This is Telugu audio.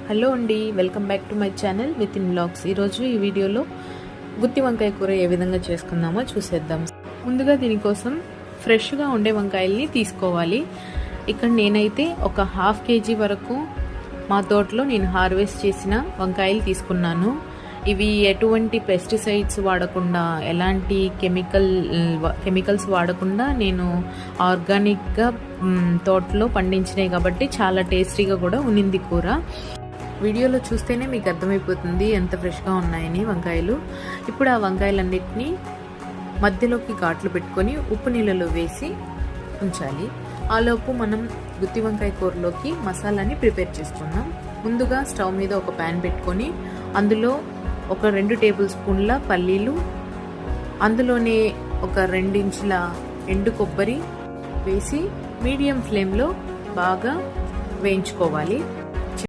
హలో అండి, welcome back to my channel within vlogs. ఈరోజు ఈ వీడియోలో గుత్తి వంకాయ కూర ఏ విధంగా చేసుకుందామో చూసేద్దాం. ముందుగా దీనికోసం ఫ్రెష్గా ఉండే వంకాయల్ని తీసుకోవాలి. ఇక్కడ నేనైతే ఒక ½ కేజీ వరకు మా తోటలో నేను హార్వెస్ట్ చేసిన వంకాయలు తీసుకున్నాను. ఇవి ఎటువంటి పెస్టిసైడ్స్ వాడకుండా, ఎలాంటి కెమికల్స్ వాడకుండా నేను ఆర్గానిక్గా తోటలో పండించినాయి కాబట్టి చాలా టేస్టీగా కూడా ఉన్నింది కూర. వీడియోలో చూస్తేనే మీకు అర్థమైపోతుంది ఎంత ఫ్రెష్గా ఉన్నాయని వంకాయలు. ఇప్పుడు ఆ వంకాయలన్నిటినీ మధ్యలోకి ఘాట్లు పెట్టుకొని ఉప్పు నీళ్ళలో వేసి ఉంచాలి. ఆలోపు మనం గుత్తి వంకాయ కూరలోకి మసాలాని ప్రిపేర్ చేసుకుందాం. ముందుగా స్టవ్ మీద ఒక ప్యాన్ పెట్టుకొని అందులో ఒక 2 టేబుల్ స్పూన్ల పల్లీలు, అందులోనే ఒక 2 ఇంచుల ఎండు కొబ్బరి వేసి మీడియం ఫ్లేమ్లో బాగా వేయించుకోవాలి.